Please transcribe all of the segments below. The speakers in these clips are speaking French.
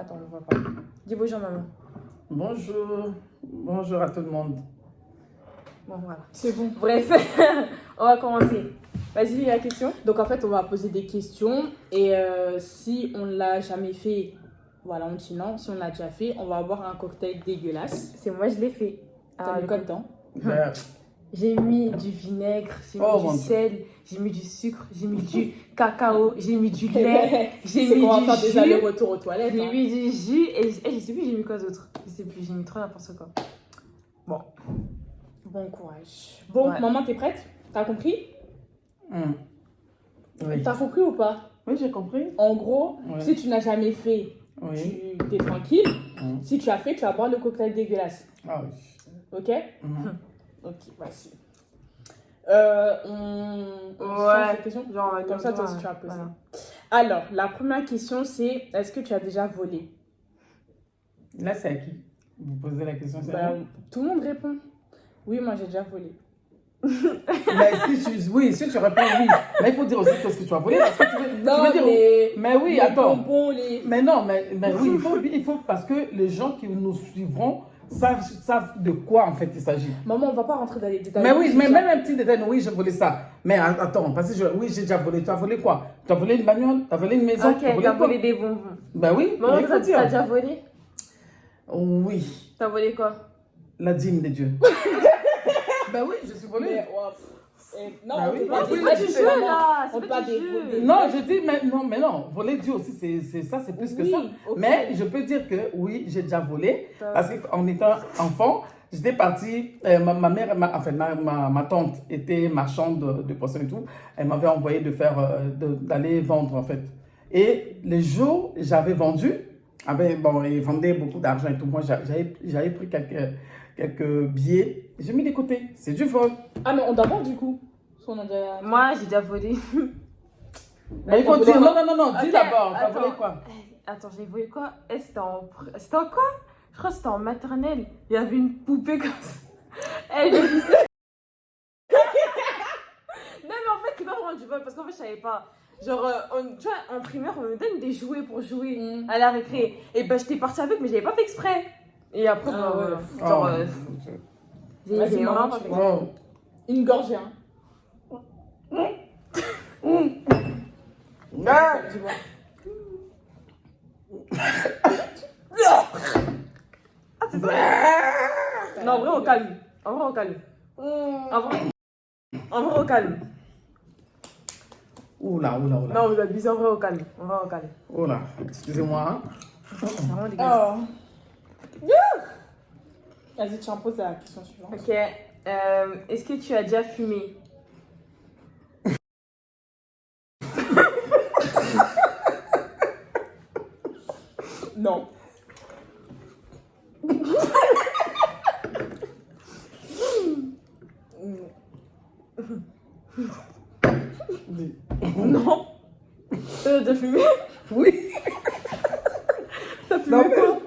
Attends, on ne voit pas. Dis bonjour, maman. Bonjour. Bonjour à tout le monde. Bon, voilà. C'est bon. Bref, on va commencer. Vas-y, lis la question. Donc en fait, on va poser des questions et si on l'a jamais fait, voilà, on dit non. Si on l'a déjà fait, on va avoir un cocktail dégueulasse. C'est moi, je l'ai fait. T'as mis quoi dedans? Ben, J'ai mis du vinaigre, j'ai Oh, mis mon du Dieu. sel, j'ai mis du sucre, j'ai mis du cacao, j'ai mis du lait, j'ai C'est mis qu'on va du faire des jus. allers-retours aux toilettes. J'ai Hein. mis du jus et je sais plus, j'ai mis quoi d'autre. Je sais plus, j'ai mis trop n'importe quoi. Bon courage. Bon, Ouais. maman, t'es prête? T'as compris? oui. T'as compris ou pas? Oui, j'ai compris. En gros, Ouais. si tu n'as jamais fait, Oui. tu es tranquille. Mm. Si tu as fait, tu vas boire le cocktail dégueulasse. Ah oui. Ok? Mhm. Ok, voici. On Ouais. change de question. Genre, Comme ça, toi aussi, tu vas poser. Voilà. Alors, la première question, c'est est-ce que tu as déjà volé? Là, c'est à qui? Vous posez la question, c'est à Bah, moi? tout le monde répond. Oui, moi, j'ai déjà volé. Mais si tu réponds oui, mais il faut dire aussi ce que tu as volé. Parce que tu veux dire les, mais oui, les attends. bonbons, les... Mais non, mais oui, il faut parce que les gens qui nous suivront savent de quoi en fait il s'agit. Maman, on va pas rentrer dans les détails. Mais oui, J'ai mais déjà- même un petit détail, oui, j'ai volé ça. Mais attends, parce que oui, j'ai déjà volé. Tu as volé quoi? Tu as volé une bagnole? Tu as volé une maison? Ok, Tu as volé t'as quoi? volé des bonbons. Ben oui, Maman, il faut t'as dire. déjà volé? Oui, T'as volé quoi? la dîme de Dieu. Ben oui, je suis volé. Mais, non, Bah on oui. peut pas Oui, dire oui, du tu jeu fais- là, on c'est pas pas du des- jeu. des- Non, je dis, mais non, voler Dieu aussi, c'est plus que Oui, ça. ok. Mais je peux dire que oui, j'ai déjà volé. Parce qu'en étant enfant, j'étais partie, ma mère, ma tante était marchande de poissons et tout. Elle m'avait envoyé d'aller vendre en fait. Et les jours où j'avais vendu, bon, ils vendaient beaucoup d'argent et tout. Moi, j'avais pris quelques billets. J'ai mis de côté. C'est du vol. Ah, mais on doit voir du coup. Parce qu'on a déjà... Moi, j'ai déjà volé. Mais il faut dire, non, dis Ok, d'abord, t'as attends. volé quoi? Attends, j'ai volé quoi? C'était en quoi? Je crois que c'était en maternelle. Il y avait une poupée comme ça. Eh, non, mais en fait, c'est pas vraiment du vol parce qu'en fait, je savais pas. Genre, tu vois, en primaire, on me donne des jouets pour jouer à la récré. Et bah, j'étais partie avec, mais j'avais pas fait exprès. Et après, Ah, bah, ouais. voilà. Genre, Oh, Vas-y, j'ai maman, vraiment pas tu fait fais. exprès. oh. Une gorgée, hein. Ah. Tu vois. Ah, c'est ça? Non, en vrai, au calme. En vrai, au calme. En vrai, au calme. Oula. Non, vous abusez en vrai, au calme. En vrai, au calme. Oula, excusez-moi. Hein. C'est vraiment dégueulasse. Oh. Vas-y, tu en poses la question suivante. Ok. Est-ce que tu as déjà fumé? Non. Oui. Non. T'as déjà fumé? Oui. T'as fumé Non, mais- quoi?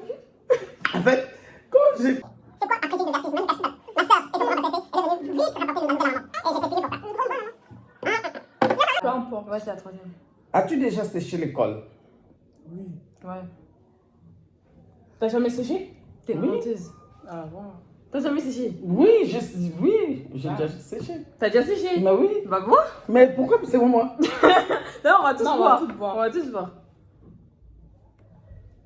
En fait, quand j'ai. C'est quoi un crédit d'exercice manifeste? Ma soeur est au moment de elle est venue vite rapporter le nom de maman. Et j'ai fait payer pour ça. Peu importe. Ouais, c'est la troisième. As-tu déjà séché l'école? Oui. Ouais. T'as jamais séché? T'es une Oui. menteuse. Ah, bon. T'as jamais séché? Oui, j'ai déjà séché. T'as déjà séché? Mais oui. Bah, bois. Mais pourquoi c'est moi? Non, on va tous Non, on va boire. tous boire. On va tous boire.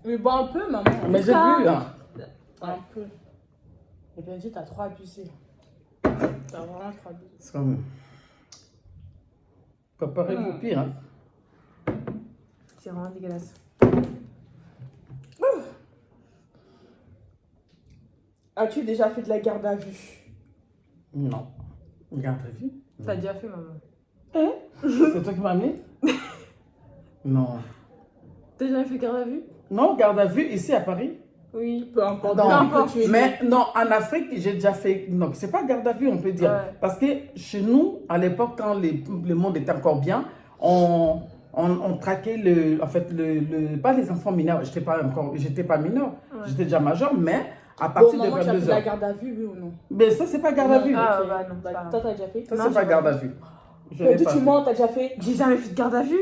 Mais bois un peu, maman. Mais j'ai Ça. bu, hein. Un peu. Et bien dit, t'as trop abusé. T'as vraiment trop abusé. C'est comme. Préparez-vous pire, hein. C'est vraiment dégueulasse. As-tu déjà fait de la garde à vue? Non. Regarde ta vie. T'as déjà fait, maman? C'est toi qui m'as amené? Non. T'as jamais fait garde à vue? Non, garde à vue ici à Paris? Oui. Peu importe. Non, Depuis que tu es mais non, en Afrique, j'ai déjà fait. Non, c'est pas garde à vue, on peut dire. Ouais. Parce que chez nous, à l'époque, quand le monde était encore bien, on traquait pas les enfants mineurs. J'étais pas mineur, Ouais. j'étais déjà majeur, mais à Bon, partir maman, de tu as fait de 22 la heures. garde à vue, oui ou non? Mais ça, c'est pas garde à vue. Ah, Ok. bah non, c'est pas grave. Toi, t'as déjà fait? Ça, Non, c'est j'ai pas pas garde fait. à vue. Je Mais l'ai dis, pas tu fait. mens, t'as déjà fait? J'ai jamais fait de garde à vue?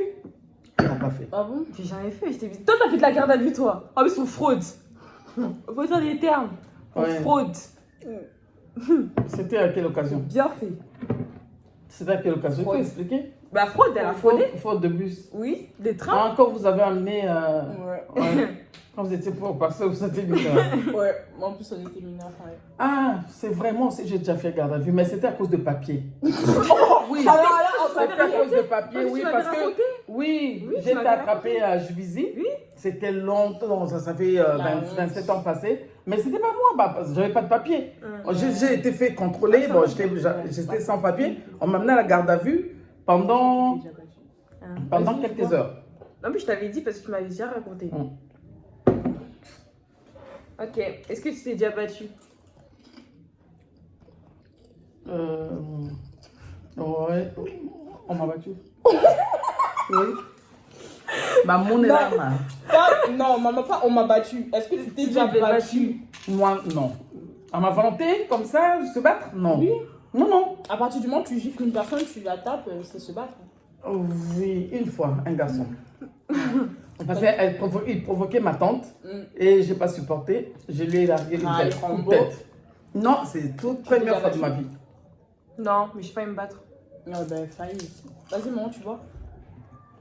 T'as pas fait. Ah bon? J'ai jamais fait. Toi, t'as fait de la garde à vue, toi. Ah, mais c'est une fraude. Faut dire des termes. Ouais. Fraude. C'était à quelle occasion? Bien fait. C'était à quelle occasion? Il faut Fraude. expliquer. Bah, fraude, elle a fraudé. Faute de bus. Oui, des trains. Ah, quand vous avez amené. Ouais. Ouais. Quand vous étiez pour passer, vous étiez mineur. Ouais, en plus on était mineurs. Ouais. Ah, c'est vraiment aussi, j'ai déjà fait garde à vue, mais c'était à cause de papier. Oui, c'était à cause de papier, oui, parce que. Oui, Oui, tu j'ai été m'avais attrapée à Juvisy. Oui. C'était longtemps, ça fait 27 ans passés. Mais c'était pas moi, parce que j'avais pas de papier. J'ai été fait contrôler, bon, j'étais sans papier. On m'a amené à la garde à vue pendant quelques heures. Non, mais je t'avais dit parce que tu m'avais déjà raconté. Ok, est-ce que tu t'es déjà battu? Ouais, on m'a battu. Oui. Maman est là, man. Non, maman, pas on m'a battu. Est-ce que tu t'es déjà t'avais battu? Moi, non. À ma volonté, comme ça, se battre? Non. Oui. Non, non. À partir du moment où tu gifles une personne, tu la tapes, c'est se battre. Oui, une fois, un garçon. Parce qu'il provoquait ma tante et j'ai pas supporté. Je lui ai largué une tête. Une tête. Non, c'est toute première fois de ma vie. Non, mais j'ai failli me battre. Non, ben, failli. Vas-y, maman, tu vois.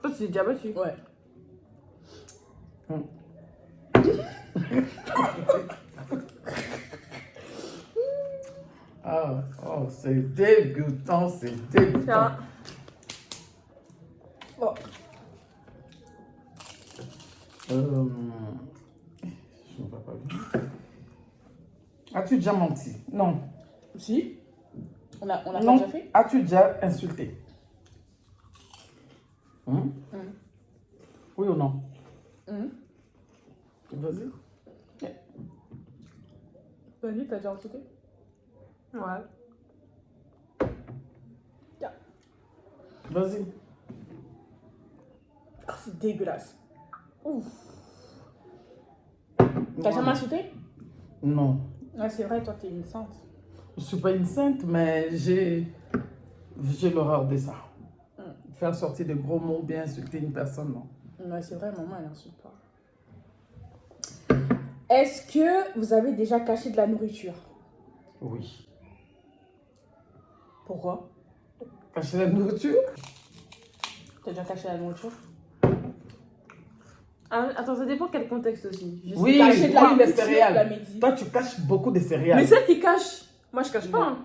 Toi, tu t'es déjà battu? Ouais. Ah, oh, c'est dégoûtant, c'est dégoûtant. Tiens. Oh. Je ne vois pas bien. As-tu déjà menti? Non. Si? On l'a pas Non. déjà fait? As-tu déjà insulté? Oui ou non? Vas-y. Vas-y, t'as déjà insulté? Ouais. Vas-y. Ah, c'est dégueulasse. Ouf. T'as jamais insulté? Non. Ouais, c'est vrai, toi, t'es une sainte. Je ne suis pas une sainte, mais j'ai l'horreur de ça. Faire sortir de gros mots, bien insulter une personne, non. Ouais, c'est vrai, maman, elle insulte pas. Est-ce que vous avez déjà caché de la nourriture? Oui. Pourquoi? Cacher la nourriture? T'as déjà caché la nourriture? Ah, attends, ça dépend quel contexte aussi. Je sais Oui, pas. cacher de la oui, les nourriture, céréales. la midi. Toi, tu caches beaucoup de céréales. Mais celle qui cache, moi je cache pas. Non. Hein.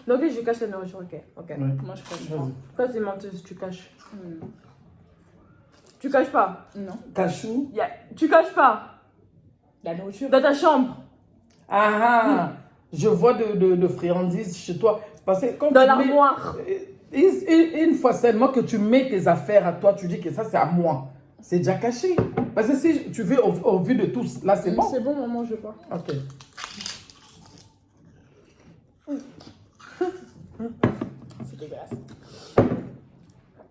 Donc, ok, je cache la nourriture, ok. Oui. Moi, je cache pas. Vas-y. Toi, t'es menteuse, tu caches. Tu caches pas. Non. Cachou? Tu caches pas. La nourriture? Dans ta chambre. Ah, je vois de friandises chez toi. Parce que quand Dans tu l'armoire. une fois seulement que tu mets tes affaires à toi, tu dis que ça c'est à moi. C'est déjà caché. Parce que si tu veux au vu de tous, là c'est bon. C'est bon, maman, je veux pas. Ok. C'est dégueulasse.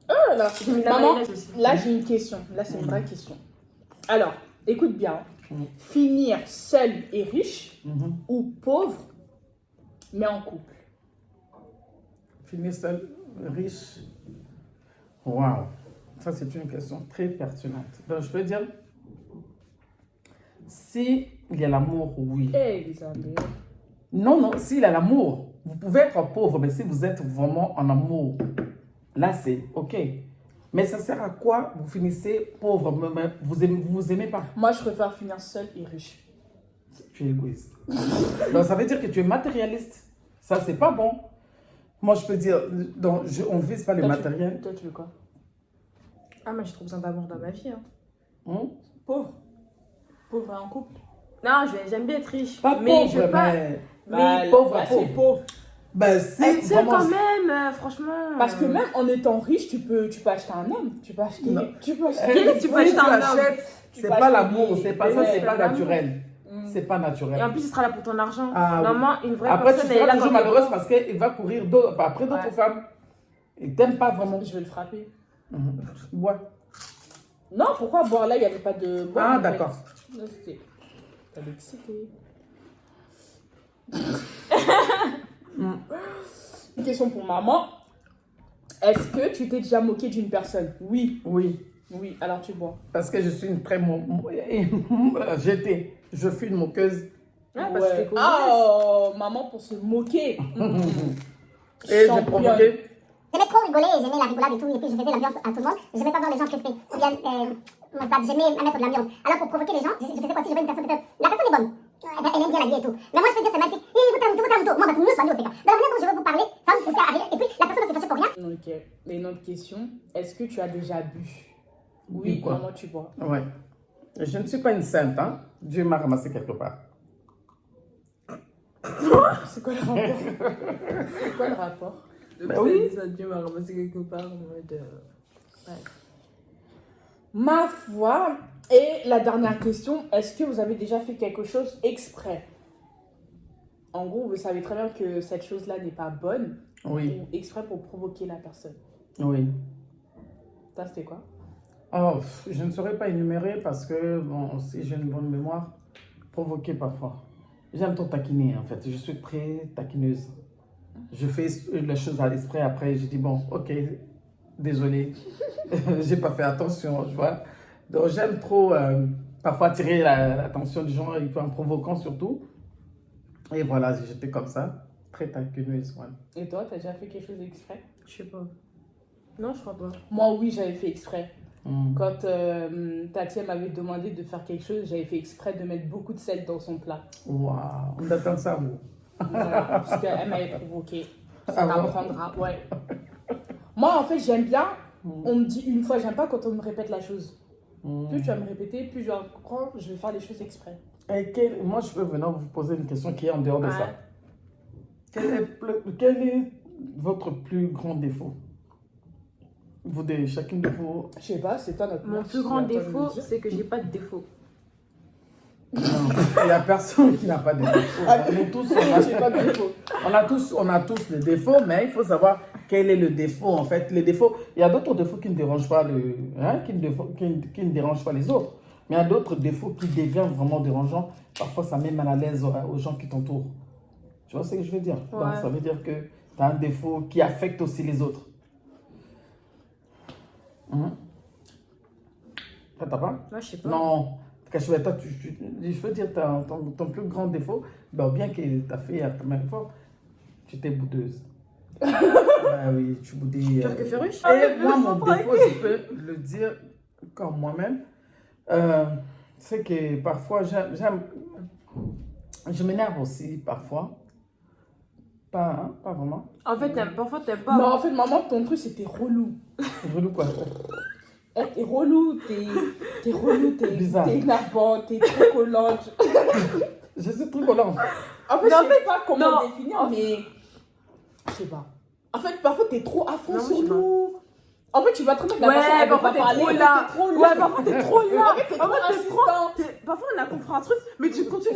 Oh là, J'ai mis de la maman, mayonnaise aussi. là j'ai une question. Là c'est une vraie question. Alors, écoute bien. Finir seul et riche ou pauvre mais en couple? Finir seul, riche. Waouh. Ça c'est une question très pertinente. Donc je peux dire, si il y a l'amour, oui. Elisabeth. Non, non, s'il y a l'amour, vous pouvez être pauvre, mais si vous êtes vraiment en amour, là c'est ok. Mais ça sert à quoi vous finissez pauvre, mais vous aimez pas? Moi je préfère finir seul et riche. Tu es égoïste. Donc ça veut dire que tu es matérialiste. Ça c'est pas bon. Moi je peux dire, donc, on ne vise pas le Toi, matériel. Toi tu veux quoi? Ah, moi j'ai trop besoin d'amour dans ma vie. Hein. Pauvre. Pauvre et en couple. Non, j'aime bien être riche. Pas mais pauvre, je veux pas. mais pauvre, là, pauvre. c'est pauvre. Ben si, Elle tient vraiment, quand même, franchement. Parce que même en étant riche, tu peux acheter un homme. Tu peux acheter. Non. Tu peux acheter. Tu peux oui, acheter un homme. achètes, Tu c'est peux pas acheter l'amour, des- c'est pas des- ça, c'est des- pas des- naturel. C'est pas Et naturel. en plus, il sera là pour ton argent. Ah, oui. Normalement, une vraie Après, tu personne, elle est là seras toujours quand t'es malheureuse pauvre. parce qu'il va courir après d'autres Ouais. femmes. Il t'aime pas vraiment. Je vais le frapper. Ouais. Non, pourquoi boire là, il n'y avait pas de boire. Ah, en fait. d'accord. Là, c'était- T'as excité. Une question pour maman. Est-ce que tu t'es déjà moqué d'une personne? Oui. Oui. Oui, alors tu bois. Parce que je suis une très... Je suis une moqueuse. Ouais, parce que t'es congolaise. Oh, maman pour se moquer. Et j'ai Championne. provoqué... J'aimais trop rigoler, j'aimais la rigolade et tout, et puis je faisais l'ambiance à tout le monde. J'aimais pas voir les gens rester. Ou bien, j'aimais mettre de l'ambiance. Alors pour provoquer les gens, je faisais quoi si je vois une personne, peut-être, la personne est bonne. Elle aime bien la vie et tout. Mais moi je peux dire, c'est mal, c'est, vous t'as moi, bah, nous, soignons, c'est ça. De la manière dont je veux vous parler, ça va me pousser à rire. Et puis, la personne ne s'est fâchée pour rien. Ok. Et une autre question. Est-ce que tu as déjà bu? Bu Oui, quoi? comment tu bois? Ouais. Je ne suis pas une sainte, hein. Dieu m'a ramassé quelque part. C'est quoi le rapport? C'est quoi le rapport? Bah oui. Ça, Dieu m'a ramassé quelque part en mode. Ouais. Ma foi. Et la dernière question, est-ce que vous avez déjà fait quelque chose exprès? En gros, vous savez très bien que cette chose-là n'est pas bonne. Oui. Ou exprès pour provoquer la personne. Oui. Ça, c'était quoi? Oh, je ne saurais pas énumérer parce que, bon, si j'ai une bonne mémoire, provoquer parfois. J'aime trop taquiner, en fait. Je suis très taquineuse. Je fais les choses à l'esprit, après, je dis, bon, ok, désolé, j'ai pas fait attention, tu vois. Donc, j'aime trop, parfois, attirer l'attention des gens, et puis en provoquant surtout. Et voilà, j'étais comme ça, très taquineuse, ouais. Et toi, t'as déjà fait quelque chose exprès? Je sais pas. Non, je crois pas. Moi, oui, j'avais fait exprès. Mm. Quand Tati m'avait demandé de faire quelque chose, j'avais fait exprès de mettre beaucoup de sel dans son plat. Waouh, on attend ça, vous. Voilà, parce qu'elle m'avait provoqué. Ça Ah bon? t'apprendra, ouais. Moi, en fait, j'aime bien. On me dit une fois, j'aime pas quand on me répète la chose. Plus tu vas me répéter, plus je vais comprendre, je vais faire les choses exprès. Et moi, je peux venir vous poser une question qui est en dehors de Ouais. ça. Quel est votre plus grand défaut? Vous, chacune de vous. Je sais pas, c'est toi notre Mon mère, plus tu grand vas pas me défaut, le dire. c'est que j'ai pas de défaut. Non, il n'y a personne qui n'a pas de défaut. Nous tous, J'ai pas de défaut. on a tous des défauts, mais il faut savoir quel est le défaut. En fait, les défauts, il y a d'autres défauts qui ne dérangent pas, qui ne dérangent pas les autres. Mais il y a d'autres défauts qui deviennent vraiment dérangeants. Parfois, ça met mal à l'aise aux gens qui t'entourent. Tu vois ce que je veux dire? Ouais. Donc, ça veut dire que tu as un défaut qui affecte aussi les autres. T'as pas? Moi, je sais pas. Non. Je veux dire, ton plus grand défaut, ben, bien que tu as fait la première fois, tu étais boudeuse. Ah oui, tu boudais. Pire que Ferruche. Et moi, mon défaut, je peux le dire comme moi-même, c'est que parfois, je m'énerve aussi, parfois. Pas vraiment. En fait, parfois, t'aimes pas. Non, en fait, maman, ton truc, c'était relou. C'est relou quoi. T'es relou, t'es relou, Bizarre. t'es énervant, t'es trop collante. Je suis trop collante. En fait, Non, je sais pas comment non. définir, mais je sais pas. En fait, parfois, t'es trop à fond Non, sur je sais pas. nous. En fait, tu vas très bien que la personne, Ouais, elle veut parfois pas t'es parler, trop mais là. t'es trop là. Ouais, parfois t'es trop là. En fait, t'es trop Parfois, t'es trop. insistante. Parfois, on a compris un truc, mais tu continues.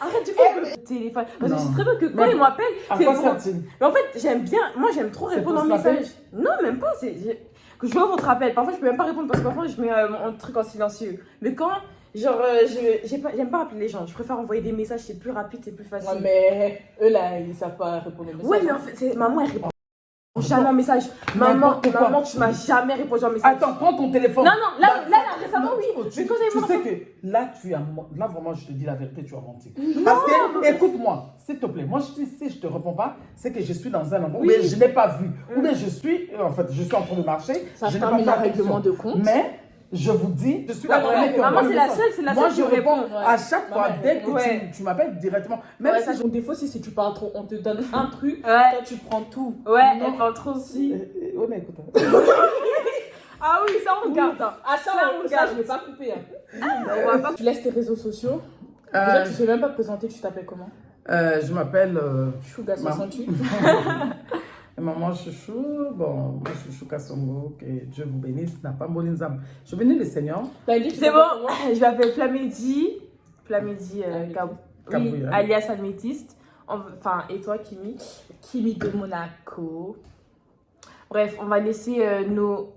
Arrête du coup le téléphone. Parce que je Non. sais très bien que quand Mais ils m'appellent, À c'est quoi pour. sert-il? Mais en fait, j'aime bien. Moi, j'aime trop C'est répondre pour en se la message. Non, même pas. Que je vois votre appel. Parfois, je peux même pas répondre parce que parfois, je mets un truc en silencieux. Mais quand. Genre, j'aime pas appeler les gens. Je préfère envoyer des messages. C'est plus rapide, c'est plus facile. Ouais, mais eux, là, ils savent pas répondre aux messages. Ouais, mais en fait, maman, elle répond jamais en message. N'importe quoi. Maman, tu m'as jamais répondu en message. Attends, prends ton téléphone. Non, non, là, récemment, oui. Tu Mais quand j'ai tu mon sais enfant- que là, là, vraiment, je te dis la vérité, tu as menti. Parce que, écoute-moi, s'il te plaît, moi, si je te réponds pas, c'est que je suis dans un endroit où Oui. je n'ai pas vu. Ou bien je suis en train de marcher. Ça je n'ai termine pas fait le règlement attention. de compte. Mais, je vous dis, je suis Ouais, la première ouais, qui maman, envoie le c'est la message. seule, c'est la Moi, seule je qui réponds répond, à chaque fois, Maman, dès que ouais. tu m'appelles directement. Même Ouais, si ça, son défaut, si tu parles trop, on te donne un truc, Ouais. toi, tu prends tout. Ouais, Non. elle parle trop aussi. Ouais, mais écoute. Ah oui, ça on regarde. hein. Ah, ça, Ça, on on ça, regarde. je vais pas couper. Hein. On va pas. Tu laisses tes réseaux sociaux. Déjà, Euh, tu sais même pas te présenter, tu t'appelles comment? je m'appelle Chouga68. Maman Chouchou. Bon, moi Chouchou Kassongo, que Dieu vous bénisse, n'a pas Molinzam. Je bénis le Seigneur. T'as dit que tu C'est bon, t'appelles comment? je m'appelle Flamédi. Flamédi, oui, Kabouya. alias Almétiste. Enfin, et toi, Kimi? Kimi de Monaco. Bref, on va laisser nos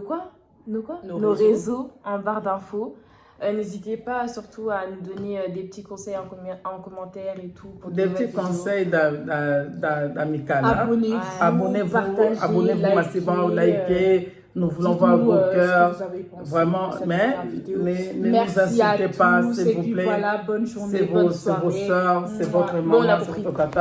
quoi? Nos Nos réseaux en barre d'infos. N'hésitez pas surtout à nous donner des petits conseils en commentaire et tout. Pour Des petits conseils d'amical. Abonnez-vous, Abonnez-vous, partagez, abonnez-vous massivement, likez. Nous voulons voir dites-nous, vos ce que cœurs. vous avez pensé Vraiment, de cette mais première vidéo. ne nous Merci à insultez pas, tous, s'il et vous puis plaît. voilà, bonne journée, C'est bonne vos soirée. sœurs, c'est votre Bon, on a maman, c'est compris. votre tata.